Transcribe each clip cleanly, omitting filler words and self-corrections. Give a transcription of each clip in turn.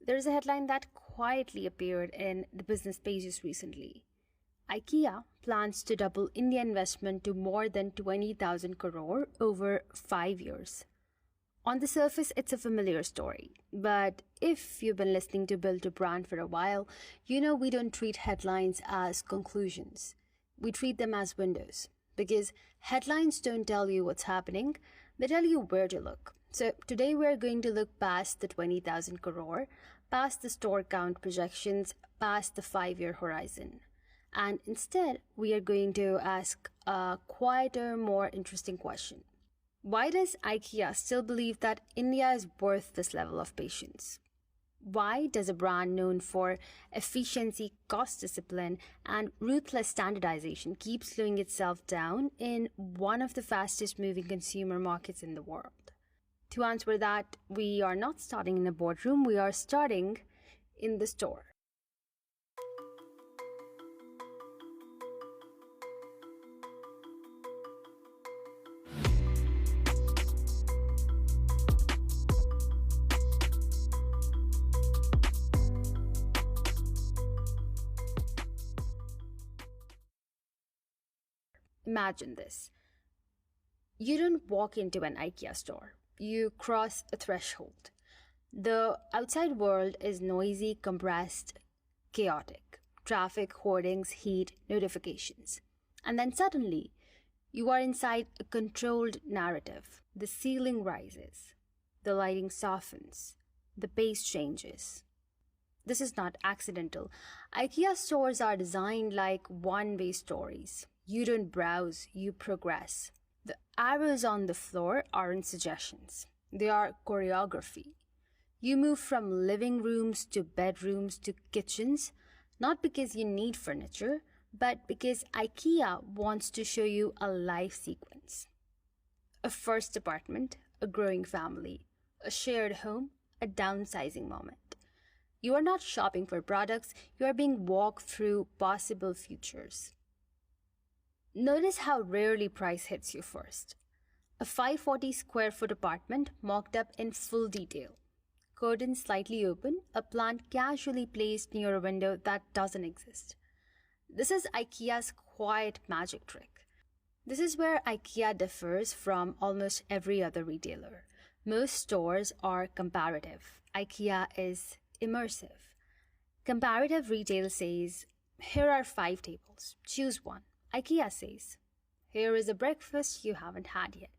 There's a headline that quietly appeared in the business pages recently. IKEA plans to double India investment to more than 20,000 crore over 5 years. On the surface, it's a familiar story. But if you've been listening to Build a Brand for a while, you know we don't treat headlines as conclusions. We treat them as windows. Because headlines don't tell you what's happening, they tell you where to look. So today we're going to look past the 20,000 crore, past the store count projections, past the 5-year horizon. And instead, we are going to ask a quieter, more interesting question. Why does IKEA still believe that India is worth this level of patience? Why does a brand known for efficiency, cost discipline, and ruthless standardization keep slowing itself down in one of the fastest moving consumer markets in the world? To answer that, we are not starting in a boardroom, we are starting in the store. Imagine this. You don't walk into an IKEA store. You cross a threshold. The outside world is noisy, compressed, chaotic. Traffic, hoardings, heat, notifications. And then suddenly, you are inside a controlled narrative. The ceiling rises. The lighting softens. The pace changes. This is not accidental. IKEA stores are designed like one-way stories. You don't browse, you progress. The arrows on the floor aren't suggestions. They are choreography. You move from living rooms to bedrooms to kitchens, not because you need furniture, but because IKEA wants to show you a life sequence. A first apartment, a growing family, a shared home, a downsizing moment. You are not shopping for products, you are being walked through possible futures. Notice how rarely price hits you first. A 540 square foot apartment mocked up in full detail. Curtains slightly open, a plant casually placed near a window that doesn't exist. This is IKEA's quiet magic trick. This is where IKEA differs from almost every other retailer. Most stores are comparative. IKEA is immersive. Comparative retail says, here are 5 tables, choose one. IKEA says, here is a breakfast you haven't had yet.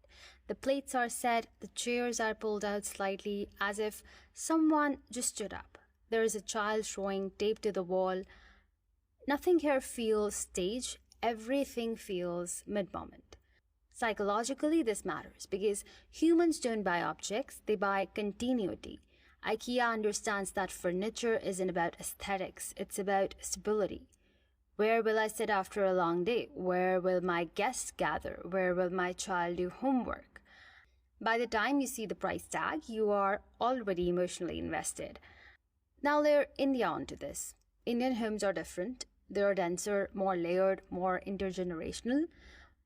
The plates are set, the chairs are pulled out slightly as if someone just stood up. There is a child throwing tape to the wall. Nothing here feels staged, everything feels mid-moment. Psychologically, this matters because humans don't buy objects, they buy continuity. IKEA understands that furniture isn't about aesthetics, it's about stability. Where will I sit after a long day? Where will my guests gather? Where will my child do homework? By the time you see the price tag, you are already emotionally invested. Now layer India onto this. Indian homes are different. They are denser, more layered, more intergenerational.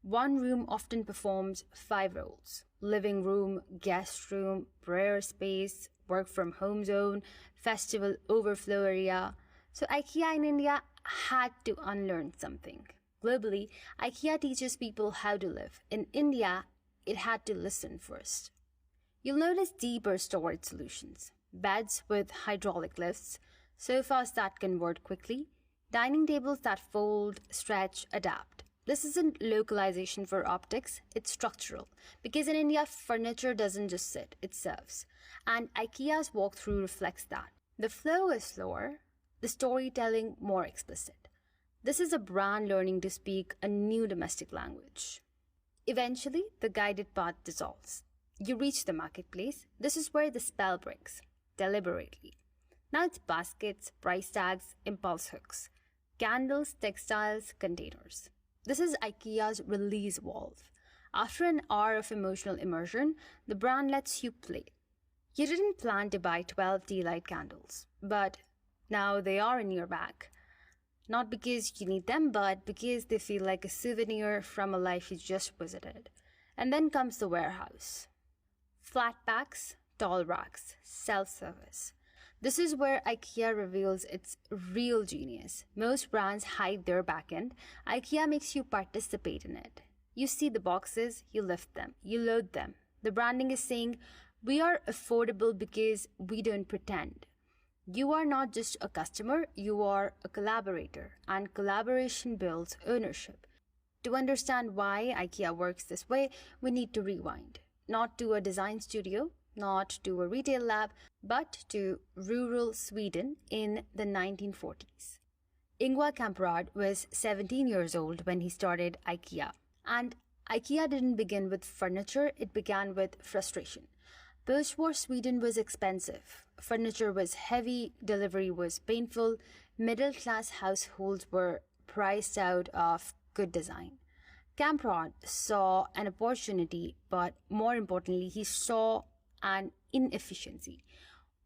One room often performs 5 roles. Living room, guest room, prayer space, work from home zone, festival overflow area. So IKEA in India had to unlearn something. Globally, IKEA teaches people how to live. In India, it had to listen first. You'll notice deeper storage solutions. Beds with hydraulic lifts, sofas that convert quickly, dining tables that fold, stretch, adapt. This isn't localization for optics, it's structural. Because in India, furniture doesn't just sit, it serves. And IKEA's walkthrough reflects that. The flow is slower, the storytelling more explicit. This is a brand learning to speak a new domestic language. Eventually, the guided path dissolves. You reach the marketplace. This is where the spell breaks, deliberately. Now it's baskets, price tags, impulse hooks, candles, textiles, containers. This is IKEA's release valve. After an hour of emotional immersion, the brand lets you play. You didn't plan to buy 12 tea light candles, but now they are in your bag. Not because you need them, but because they feel like a souvenir from a life you just visited. And then comes the warehouse. Flat packs, tall racks, self-service. This is where IKEA reveals its real genius. Most brands hide their backend. IKEA makes you participate in it. You see the boxes, you lift them, you load them. The branding is saying, we are affordable because we don't pretend. You are not just a customer, you are a collaborator, and collaboration builds ownership. To understand why IKEA works this way, we need to rewind. Not to a design studio, not to a retail lab, but to rural Sweden in the 1940s. Ingvar Kamprad was 17 years old when he started IKEA. And IKEA didn't begin with furniture, it began with frustration. Post-war Sweden was expensive. Furniture was heavy, delivery was painful, middle-class households were priced out of good design. Kamprad saw an opportunity, but more importantly, he saw an inefficiency.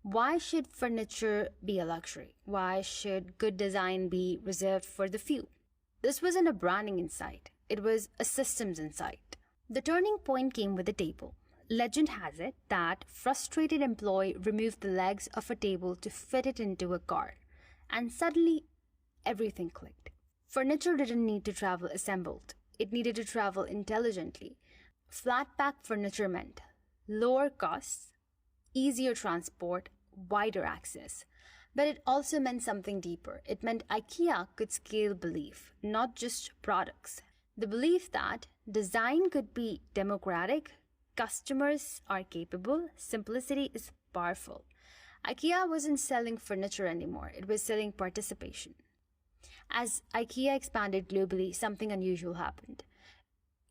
Why should furniture be a luxury? Why should good design be reserved for the few? This wasn't a branding insight, it was a systems insight. The turning point came with a table. Legend has it that frustrated employee removed the legs of a table to fit it into a car, and suddenly everything clicked. Furniture didn't need to travel assembled. It needed to travel intelligently. Flat pack furniture meant lower costs, easier transport, wider access. But it also meant something deeper. It meant IKEA could scale belief, not just products. The belief that design could be democratic, customers are capable, simplicity is powerful. IKEA wasn't selling furniture anymore, it was selling participation. As IKEA expanded globally, something unusual happened.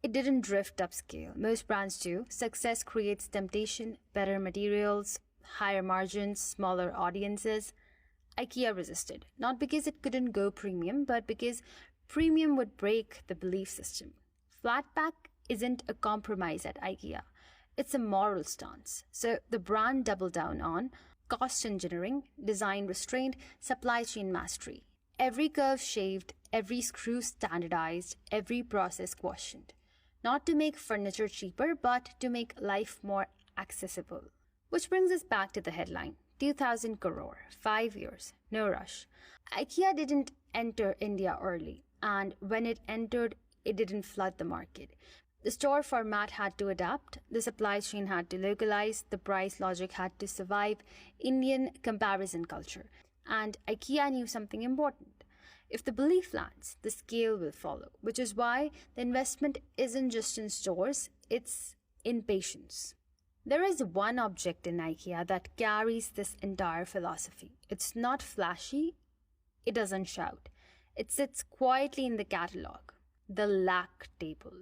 It didn't drift upscale. Most brands do. Success creates temptation, better materials, higher margins, smaller audiences. IKEA resisted, not because it couldn't go premium, but because premium would break the belief system. Flat pack isn't a compromise at IKEA. It's a moral stance. So the brand doubled down on cost engineering, design restraint, supply chain mastery. Every curve shaved, every screw standardized, every process questioned. Not to make furniture cheaper, but to make life more accessible. Which brings us back to the headline. 2,000 crore, 5 years, no rush. IKEA didn't enter India early, and when it entered, it didn't flood the market. The store format had to adapt, the supply chain had to localize, the price logic had to survive Indian comparison culture. And IKEA knew something important. If the belief lands, the scale will follow, which is why the investment isn't just in stores, it's in patience. There is one object in IKEA that carries this entire philosophy. It's not flashy, it doesn't shout. It sits quietly in the catalog, the lac table.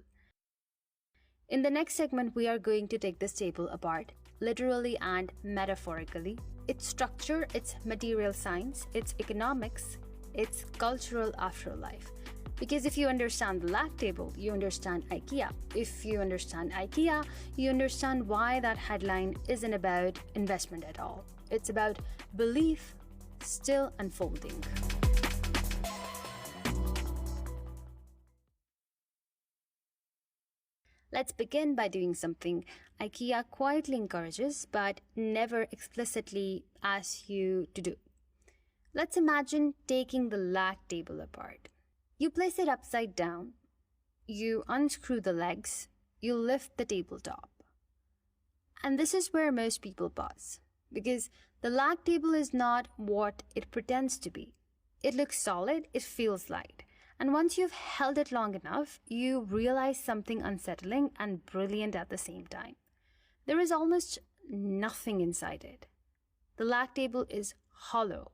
In the next segment, we are going to take this table apart, literally and metaphorically. Its structure, its material science, its economics, its cultural afterlife. Because if you understand the lac table, you understand IKEA. If you understand IKEA, you understand why that headline isn't about investment at all. It's about belief still unfolding. Let's begin by doing something IKEA quietly encourages but never explicitly asks you to do. Let's imagine taking the lac table apart. You place it upside down, you unscrew the legs, you lift the tabletop. And this is where most people pause, because the lac table is not what it pretends to be. It looks solid, it feels light. And once you've held it long enough, you realize something unsettling and brilliant at the same time. There is almost nothing inside it. The lac table is hollow.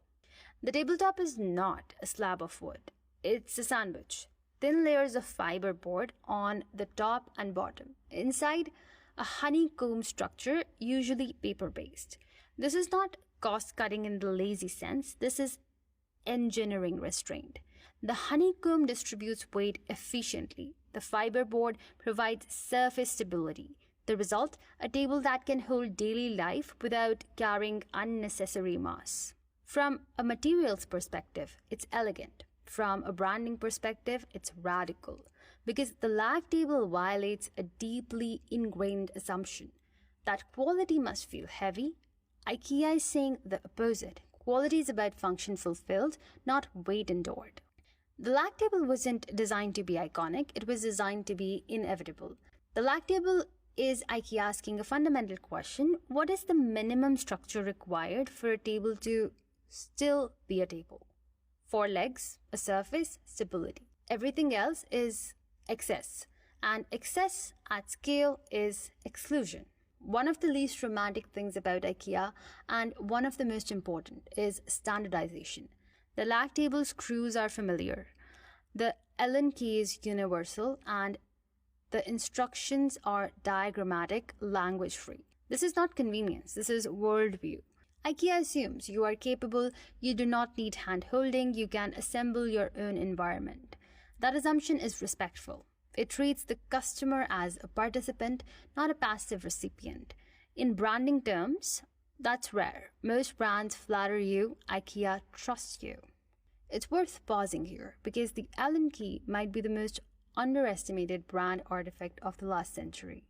The tabletop is not a slab of wood. It's a sandwich. Thin layers of fiber board on the top and bottom. Inside, a honeycomb structure, usually paper-based. This is not cost-cutting in the lazy sense. This is engineering restraint. The honeycomb distributes weight efficiently. The fiberboard provides surface stability. The result, a table that can hold daily life without carrying unnecessary mass. From a materials perspective, it's elegant. From a branding perspective, it's radical. Because the lac table violates a deeply ingrained assumption that quality must feel heavy, IKEA is saying the opposite. Quality is about function fulfilled, not weight endured. The lag table wasn't designed to be iconic, it was designed to be inevitable. The lag table is IKEA asking a fundamental question: what is the minimum structure required for a table to still be a table? 4 legs, a surface, stability. Everything else is excess, and excess at scale is exclusion. One of the least romantic things about IKEA, and one of the most important, is standardization. The lag table screws are familiar. The Allen key is universal, and the instructions are diagrammatic, language free. This is not convenience, this is worldview. IKEA assumes you are capable, you do not need hand holding, you can assemble your own environment. That assumption is respectful. It treats the customer as a participant, not a passive recipient. In branding terms, that's rare. Most brands flatter you, IKEA trusts you. It's worth pausing here because the Allen key might be the most underestimated brand artifact of the last century.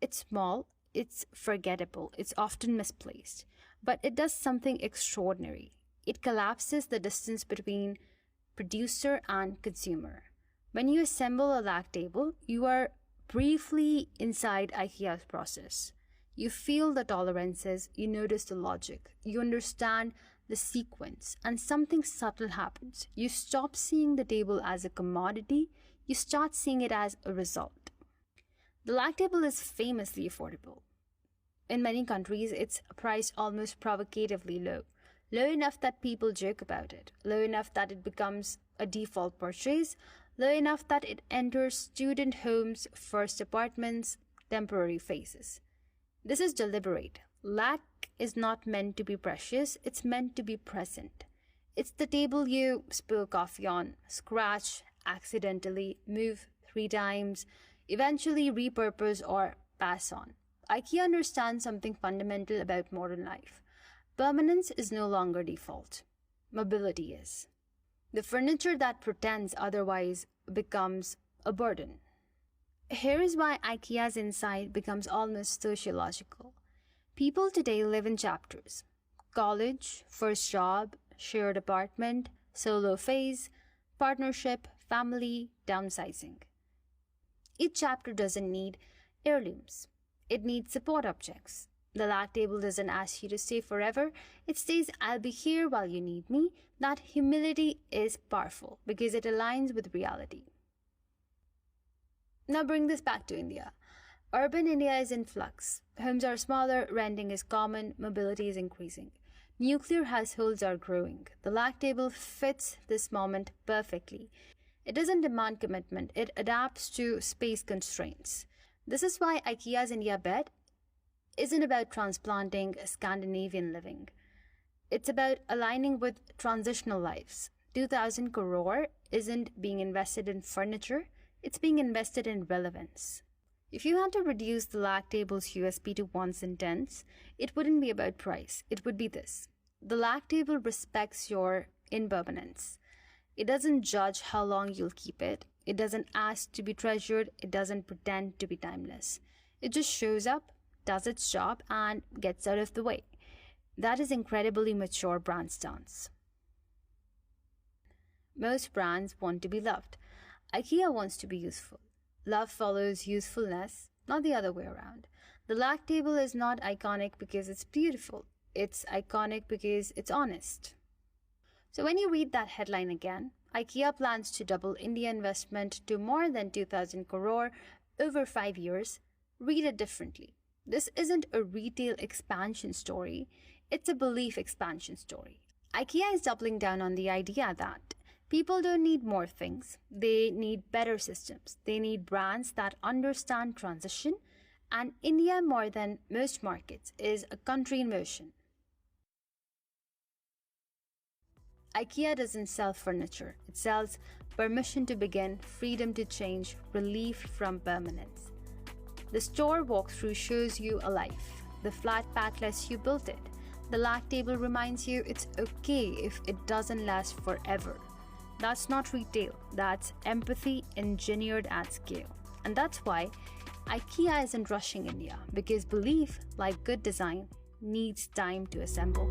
It's small, it's forgettable, it's often misplaced, but it does something extraordinary. It collapses the distance between producer and consumer. When you assemble a lag table, you are briefly inside IKEA's process. You feel the tolerances, you notice the logic, you understand the sequence, and something subtle happens. You stop seeing the table as a commodity, you start seeing it as a result. The lag table is famously affordable. In many countries, it's priced almost provocatively low. Low enough that people joke about it, low enough that it becomes a default purchase, low enough that it enters student homes, first apartments, temporary phases. This is deliberate. Lag is not meant to be precious, it's meant to be present. It's the table you spill coffee on, scratch, accidentally, move 3 times, eventually repurpose or pass on. IKEA understands something fundamental about modern life. Permanence is no longer default. Mobility is. The furniture that pretends otherwise becomes a burden. Here is why IKEA's insight becomes almost sociological. People today live in chapters: college, first job, shared apartment, solo phase, partnership, family, downsizing. Each chapter doesn't need heirlooms. It needs support objects. The lag table doesn't ask you to stay forever. It says, I'll be here while you need me. That humility is powerful because it aligns with reality. Now bring this back to India. Urban India is in flux. Homes are smaller, renting is common, mobility is increasing. Nuclear households are growing. The lag table fits this moment perfectly. It doesn't demand commitment. It adapts to space constraints. This is why IKEA's India bet isn't about transplanting Scandinavian living. It's about aligning with transitional lives. 2,000 crore isn't being invested in furniture, it's being invested in relevance. If you had to reduce the lag table's USP to one sentence, it wouldn't be about price. It would be this: the lag table respects your impermanence. It doesn't judge how long you'll keep it. It doesn't ask to be treasured. It doesn't pretend to be timeless. It just shows up, does its job, and gets out of the way. That is incredibly mature brand stance. Most brands want to be loved. IKEA wants to be useful. Love follows usefulness, not the other way around. The lag table is not iconic because it's beautiful. It's iconic because it's honest. So when you read that headline again, IKEA plans to double India investment to more than 2,000 crore over 5 years, read it differently. This isn't a retail expansion story, it's a belief expansion story. IKEA is doubling down on the idea that people don't need more things, they need better systems. They need brands that understand transition, and India, more than most markets, is a country in motion. IKEA doesn't sell furniture, it sells permission to begin, freedom to change, relief from permanence. The store walkthrough shows you a life. The flat pack lets you build it. The lag table reminds you it's okay if it doesn't last forever. That's not retail, that's empathy engineered at scale. And that's why IKEA isn't rushing India, because belief, like good design, needs time to assemble.